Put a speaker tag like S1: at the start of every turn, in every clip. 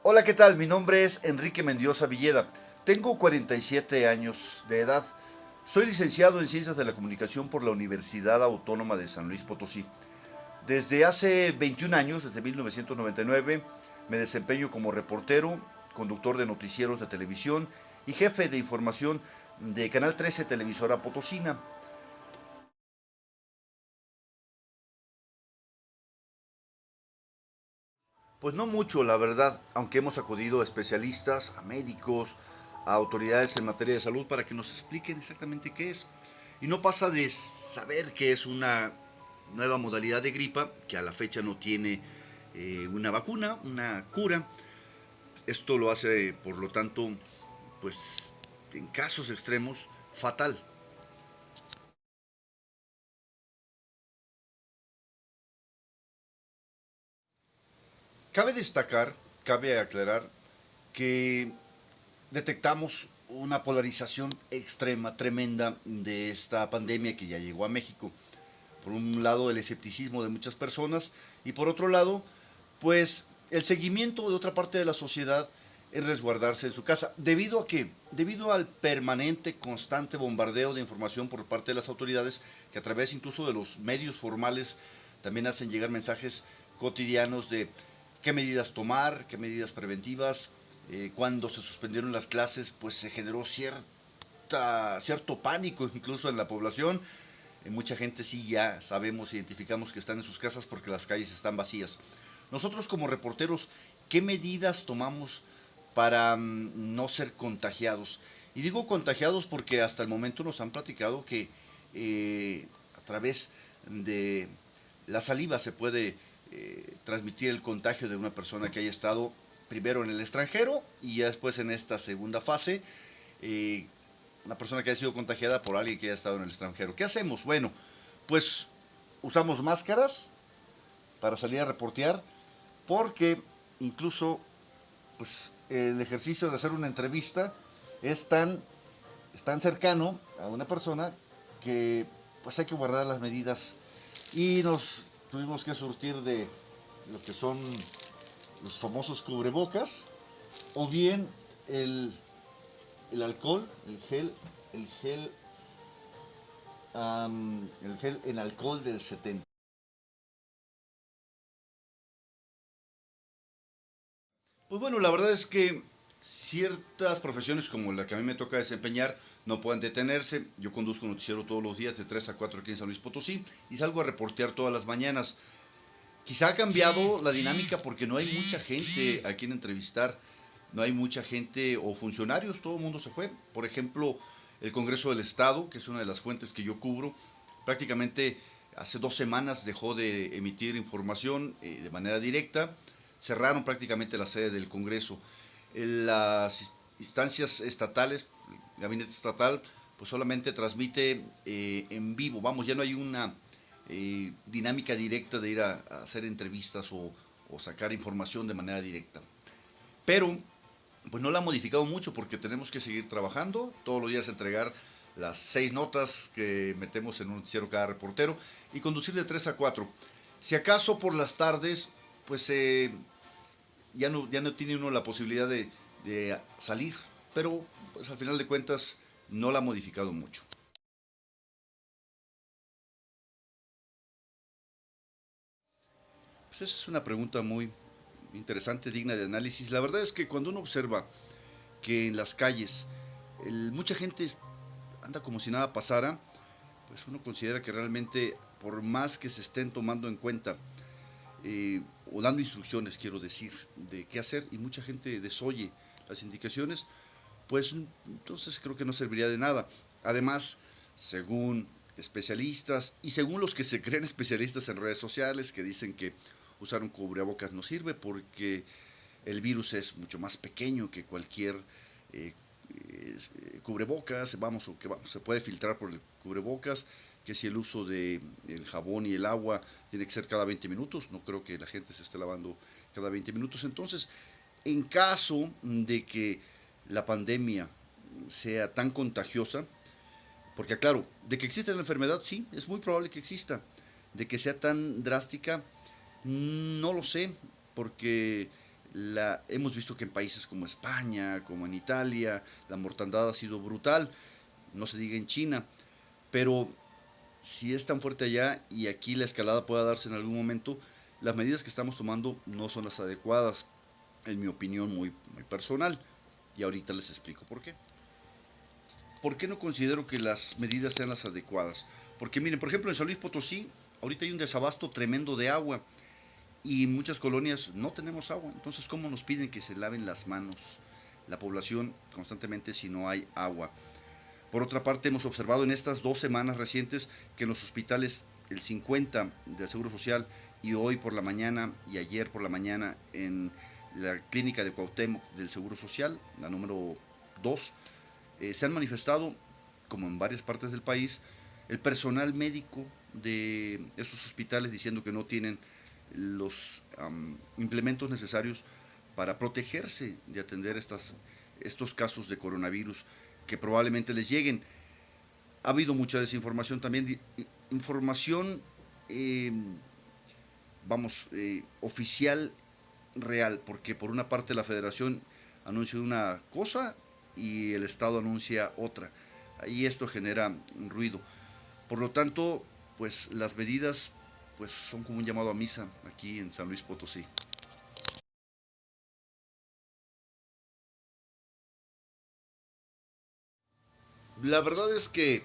S1: Hola, ¿qué tal? Mi nombre es Enrique Mendiosa Villeda. Tengo 47 años de edad. Soy licenciado en Ciencias de la Comunicación por la Universidad Autónoma de San Luis Potosí. Desde hace 21 años, desde 1999, me desempeño como reportero, conductor de noticieros de televisión y jefe de información de Canal 13 Televisora Potosina. Pues no mucho, la verdad, aunque hemos acudido a especialistas, a médicos, a autoridades en materia de salud para que nos expliquen exactamente qué es. Y no pasa de saber que es una nueva modalidad de gripa que a la fecha no tiene una vacuna, una cura. Esto lo hace, por lo tanto, pues en casos extremos, fatal. Cabe destacar, cabe aclarar que detectamos una polarización extrema, tremenda de esta pandemia que ya llegó a México. Por un lado, el escepticismo de muchas personas y por otro lado, pues el seguimiento de otra parte de la sociedad en resguardarse en su casa. ¿Debido a qué? Debido al permanente, constante bombardeo de información por parte de las autoridades que a través incluso de los medios formales también hacen llegar mensajes cotidianos de qué medidas tomar, qué medidas preventivas. Cuando se suspendieron las clases, pues se generó cierto pánico incluso en la población. Mucha gente sí ya sabemos, identificamos que están en sus casas porque las calles están vacías. Nosotros como reporteros, ¿qué medidas tomamos para no ser contagiados? Y digo contagiados porque hasta el momento nos han platicado que a través de la saliva se puede transmitir el contagio de una persona que haya estado primero en el extranjero y ya después en esta segunda fase eh, una persona que haya sido contagiada por alguien que haya estado en el extranjero. ¿Qué hacemos? Bueno, pues usamos máscaras para salir a reportear porque incluso pues, el ejercicio de hacer una entrevista es tan cercano a una persona que pues hay que guardar las medidas y nos tuvimos que surtir de lo que son los famosos cubrebocas o bien el, el alcohol, el gel, el gel en alcohol del 70. Pues bueno, la verdad es que ciertas profesiones como la que a mí me toca desempeñar no pueden detenerse. Yo conduzco un noticiero todos los días de 3 a 4 aquí en San Luis Potosí y salgo a reportear todas las mañanas. Quizá ha cambiado la dinámica porque no hay mucha gente a quien entrevistar, no hay mucha gente o funcionarios, todo el mundo se fue. Por ejemplo, el Congreso del Estado, que es una de las fuentes que yo cubro, prácticamente hace 2 semanas dejó de emitir información de manera directa, cerraron prácticamente la sede del Congreso. Las instancias estatales, el gabinete estatal, pues solamente transmite en vivo, vamos, ya no hay una dinámica directa de ir a hacer entrevistas o sacar información de manera directa. Pero pues no la ha modificado mucho porque tenemos que seguir trabajando, todos los días entregar las 6 notas que metemos en un noticiero cada reportero y conducir de 3 a 4. Si acaso por las tardes, pues ya no tiene uno la posibilidad de salir, pero pues al final de cuentas no la ha modificado mucho. Pues esa es una pregunta muy interesante, digna de análisis. La verdad es que cuando uno observa que en las calles mucha gente anda como si nada pasara, pues uno considera que realmente por más que se estén tomando en cuenta o dando instrucciones, quiero decir, de qué hacer y mucha gente desoye las indicaciones, pues entonces creo que no serviría de nada. Además, según especialistas y según los que se creen especialistas en redes sociales que dicen que usar un cubrebocas no sirve porque el virus es mucho más pequeño que cualquier eh, cubrebocas, vamos, o que vamos, se puede filtrar por el cubrebocas, que si el uso de el jabón y el agua tiene que ser cada 20 minutos, no creo que la gente se esté lavando cada 20 minutos. Entonces, en caso de que la pandemia sea tan contagiosa, porque claro, de que existe la enfermedad, sí, es muy probable que exista. De que sea tan drástica, no lo sé, porque hemos visto que en países como España, como en Italia, la mortandad ha sido brutal, no se diga en China, pero si es tan fuerte allá y aquí la escalada pueda darse en algún momento, las medidas que estamos tomando no son las adecuadas, en mi opinión muy personal, y ahorita les explico por qué. ¿Por qué no considero que las medidas sean las adecuadas? Porque miren, por ejemplo, en San Luis Potosí, ahorita hay un desabasto tremendo de agua y en muchas colonias no tenemos agua. Entonces, ¿cómo nos piden que se laven las manos la población constantemente si no hay agua? Por otra parte, hemos observado en estas 2 semanas recientes que en los hospitales el 50 del Seguro Social y hoy por la mañana y ayer por la mañana en la clínica de Cuauhtémoc del Seguro Social, la número 2, se han manifestado, como en varias partes del país, el personal médico de esos hospitales diciendo que no tienen los implementos necesarios para protegerse de atender estos casos de coronavirus que probablemente les lleguen. Ha habido mucha desinformación también, información, oficial real, porque por una parte la federación anuncia una cosa y el Estado anuncia otra. Y esto genera un ruido. Por lo tanto, pues las medidas pues son como un llamado a misa aquí en San Luis Potosí. La verdad es que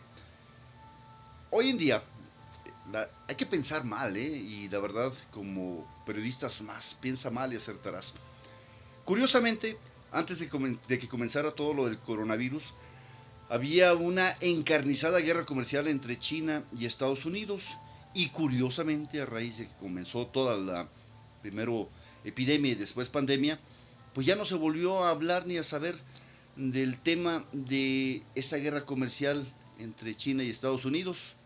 S1: hoy en día hay que pensar mal, ¿eh? Y la verdad, como periodistas más, piensa mal y acertarás. Curiosamente, antes de que comenzara todo lo del coronavirus, había una encarnizada guerra comercial entre China y Estados Unidos. Y curiosamente, a raíz de que comenzó toda la, primero epidemia y después pandemia, pues ya no se volvió a hablar ni a saber del tema de esa guerra comercial entre China y Estados Unidos.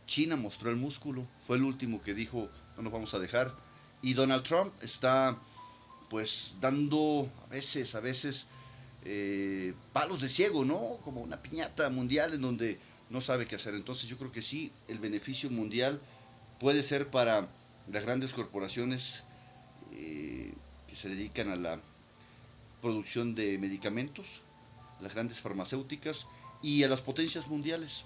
S1: China mostró el músculo, fue el último que dijo no nos vamos a dejar. Y Donald Trump está pues dando a veces palos de ciego, ¿no? Como una piñata mundial en donde no sabe qué hacer. Entonces yo creo que sí, el beneficio mundial puede ser para las grandes corporaciones que se dedican a la producción de medicamentos, las grandes farmacéuticas y a las potencias mundiales.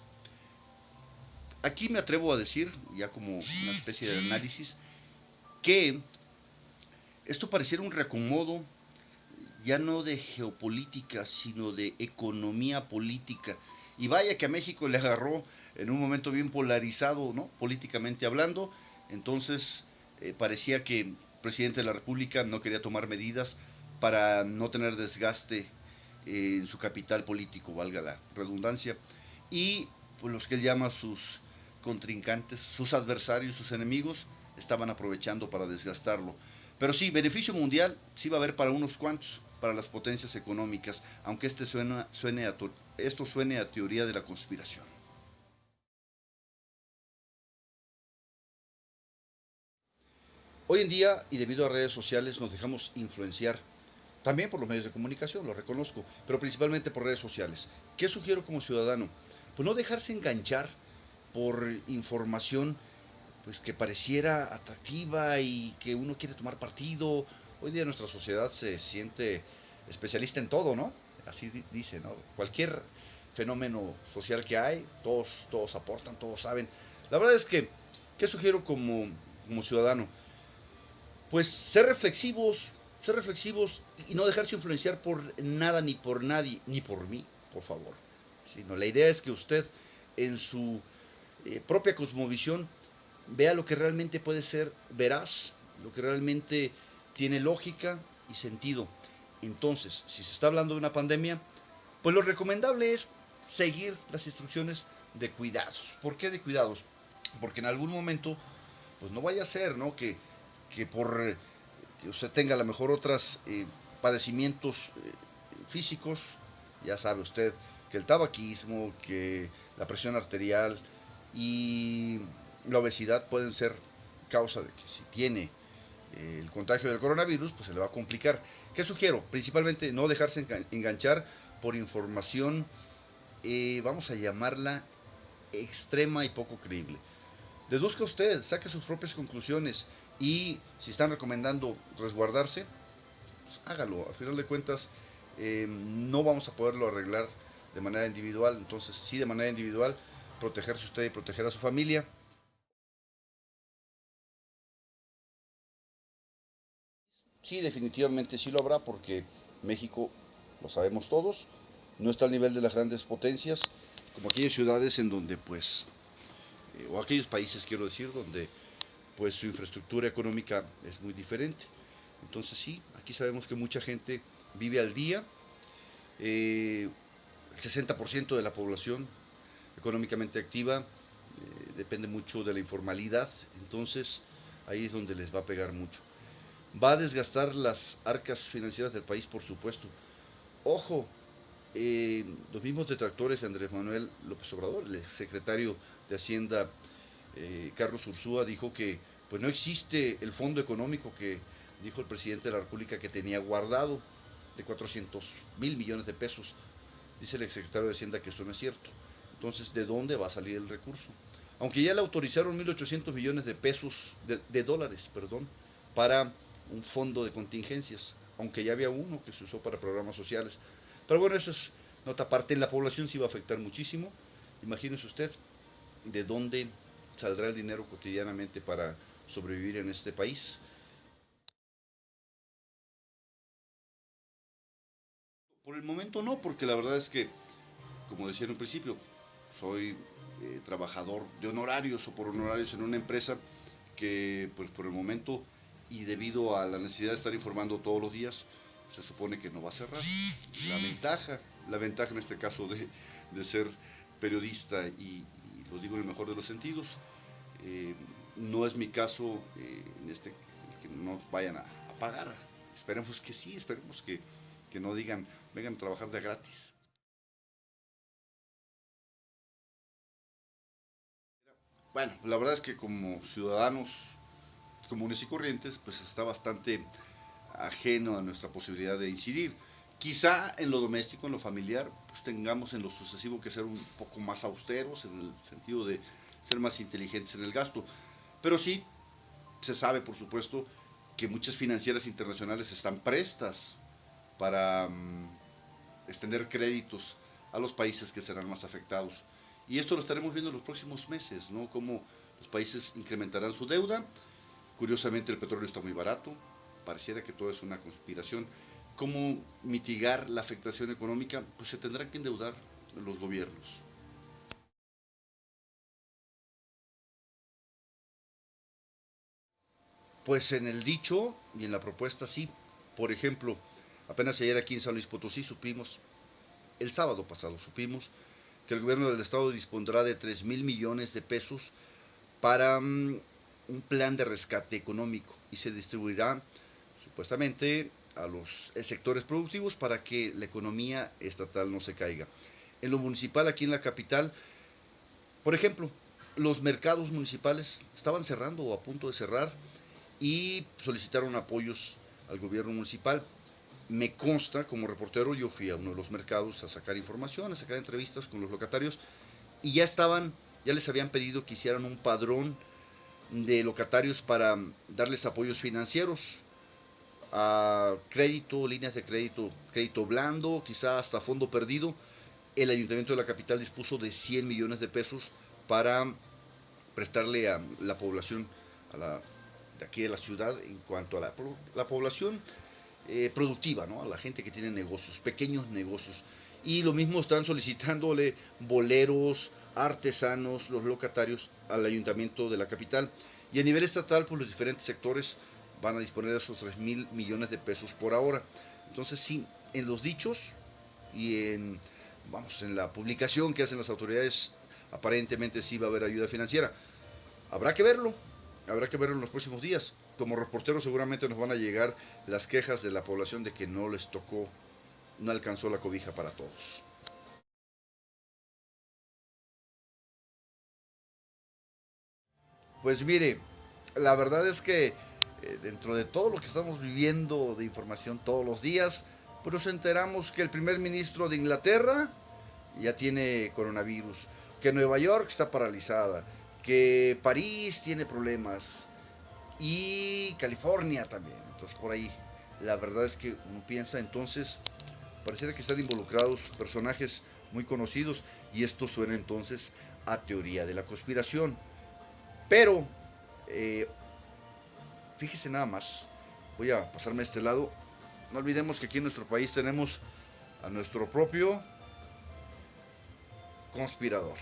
S1: Aquí me atrevo a decir, ya como una especie de análisis, que esto pareciera un reacomodo ya no de geopolítica, sino de economía política. Y vaya que a México le agarró en un momento bien polarizado, ¿no? Políticamente hablando. Entonces parecía que el presidente de la República no quería tomar medidas para no tener desgaste en su capital político, valga la redundancia. Y pues los que él llama sus contrincantes, sus adversarios, sus enemigos, estaban aprovechando para desgastarlo. Pero sí, beneficio mundial sí va a haber para unos cuantos, para las potencias económicas, aunque esto suene a teoría de la conspiración. Hoy en día, y debido a redes sociales, nos dejamos influenciar, también por los medios de comunicación, lo reconozco, pero principalmente por redes sociales. ¿Qué sugiero como ciudadano? Pues no dejarse enganchar por información pues que pareciera atractiva y que uno quiere tomar partido. Hoy en día nuestra sociedad se siente especialista en todo, ¿no? Así dice, ¿no? Cualquier fenómeno social que hay, todos aportan, todos saben. La verdad es que, ¿qué sugiero como ciudadano? Pues ser reflexivos y no dejarse influenciar por nada ni por nadie, ni por mí, por favor. Sino la idea es que usted en su propia cosmovisión vea lo que realmente puede ser veraz, lo que realmente tiene lógica y sentido. Entonces, si se está hablando de una pandemia, pues lo recomendable es seguir las instrucciones de cuidados. ¿Por qué de cuidados? Porque en algún momento, pues no vaya a ser, ¿no? Que por que usted tenga a lo mejor otros padecimientos físicos, ya sabe usted que el tabaquismo, que la presión arterial y la obesidad pueden ser causa de que si tiene el contagio del coronavirus, pues se le va a complicar. ¿Qué sugiero? Principalmente no dejarse enganchar por información, vamos a llamarla extrema y poco creíble. Deduzca usted, saque sus propias conclusiones y si están recomendando resguardarse, pues hágalo. Al final de cuentas, no vamos a poderlo arreglar de manera individual, entonces sí, de manera individual, protegerse usted y proteger a su familia. Sí, definitivamente sí lo habrá porque México, lo sabemos todos, no está al nivel de las grandes potencias, como aquellas ciudades en donde pues, o aquellos países quiero decir, donde pues su infraestructura económica es muy diferente. Entonces sí, aquí sabemos que mucha gente vive al día, el 60% de la población económicamente activa depende mucho de la informalidad, entonces ahí es donde les va a pegar mucho. Va a desgastar las arcas financieras del país, por supuesto. Ojo, los mismos detractores de Andrés Manuel López Obrador, el secretario de Hacienda Carlos Ursúa, dijo que pues no existe el fondo económico que dijo el presidente de la República que tenía guardado de 400,000 millones de pesos. Dice el exsecretario de Hacienda que eso no es cierto. Entonces, ¿de dónde va a salir el recurso? Aunque ya le autorizaron 1.800 millones de pesos, de dólares, perdón, para un fondo de contingencias, aunque ya había uno que se usó para programas sociales. Pero bueno, eso es nota aparte. En la población sí va a afectar muchísimo. Imagínese usted de dónde saldrá el dinero cotidianamente para sobrevivir en este país. Por el momento no, porque la verdad es que, como decía en un principio, soy trabajador de honorarios o por honorarios en una empresa que pues por el momento y debido a la necesidad de estar informando todos los días, se supone que no va a cerrar. La ventaja en este caso de ser periodista y lo digo en el mejor de los sentidos, eh, no es mi caso en este que no vayan a pagar. Esperemos que sí, esperemos que no digan vengan a trabajar de gratis. Bueno, la verdad es que como ciudadanos comunes y corrientes, pues está bastante ajeno a nuestra posibilidad de incidir. Quizá en lo doméstico, en lo familiar, pues tengamos en lo sucesivo que ser un poco más austeros, en el sentido de ser más inteligentes en el gasto. Pero sí, se sabe, por supuesto, que muchas financieras internacionales están prestas para extender créditos a los países que serán más afectados. Y esto lo estaremos viendo en los próximos meses, ¿no? Cómo los países incrementarán su deuda. Curiosamente el petróleo está muy barato, pareciera que todo es una conspiración. ¿Cómo mitigar la afectación económica? Pues se tendrán que endeudar los gobiernos. Pues en el dicho y en la propuesta sí. Por ejemplo, apenas ayer aquí en San Luis Potosí supimos, el sábado pasado supimos, que el gobierno del estado dispondrá de 3,000 millones de pesos para un plan de rescate económico y se distribuirá supuestamente a los sectores productivos para que la economía estatal no se caiga. En lo municipal, aquí en la capital, por ejemplo, los mercados municipales estaban cerrando o a punto de cerrar y solicitaron apoyos al gobierno municipal. Me consta, como reportero, yo fui a uno de los mercados a sacar información, a sacar entrevistas con los locatarios y ya les habían pedido que hicieran un padrón de locatarios para darles apoyos financieros, a crédito, líneas de crédito, crédito blando, quizá hasta fondo perdido. El ayuntamiento de la capital dispuso de 100 millones de pesos para prestarle a la población de aquí de la ciudad en cuanto a la población productiva, ¿no? A la gente que tiene negocios, pequeños negocios. Y lo mismo están solicitándole boleros, artesanos, los locatarios al ayuntamiento de la capital. Y a nivel estatal, pues los diferentes sectores van a disponer de esos 3,000 millones de pesos por ahora. Entonces sí, en los dichos y en la publicación que hacen las autoridades, aparentemente sí va a haber ayuda financiera. Habrá que verlo, habrá que verlo en los próximos días. Como reporteros seguramente nos van a llegar las quejas de la población de que no les tocó, no alcanzó la cobija para todos. Pues mire, la verdad es que dentro de todo lo que estamos viviendo de información todos los días, pues nos enteramos que el primer ministro de Inglaterra ya tiene coronavirus, que Nueva York está paralizada, que París tiene problemas y California también. Entonces por ahí la verdad es que uno piensa entonces, pareciera que están involucrados personajes muy conocidos y esto suena entonces a teoría de la conspiración. Pero, eh, fíjese nada más, voy a pasarme a este lado, no olvidemos que aquí en nuestro país tenemos a nuestro propio conspirador.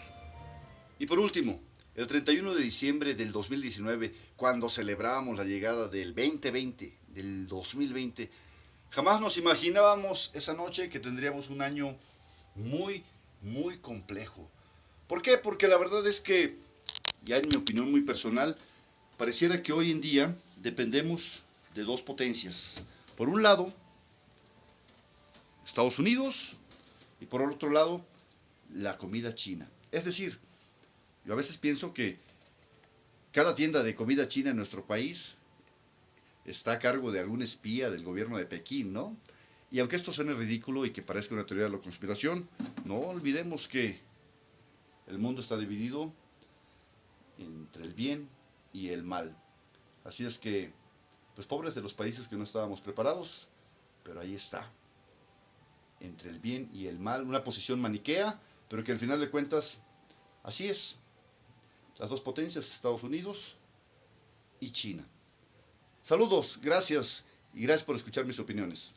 S1: Y por último, el 31 de diciembre del 2019, cuando celebrábamos la llegada del 2020, del 2020, jamás nos imaginábamos esa noche que tendríamos un año muy, muy complejo. ¿Por qué? Porque la verdad es que, ya en mi opinión muy personal, pareciera que hoy en día dependemos de dos potencias. Por un lado, Estados Unidos y por otro lado, la comida china. Es decir, yo a veces pienso que cada tienda de comida china en nuestro país está a cargo de algún espía del gobierno de Pekín, ¿no? Y aunque esto suene ridículo y que parezca una teoría de la conspiración, no olvidemos que el mundo está dividido entre el bien y el mal. Así es que, pues pobres de los países que no estábamos preparados, pero ahí está, entre el bien y el mal, una posición maniquea, pero que al final de cuentas, así es. Las dos potencias, Estados Unidos y China. Saludos, gracias y gracias por escuchar mis opiniones.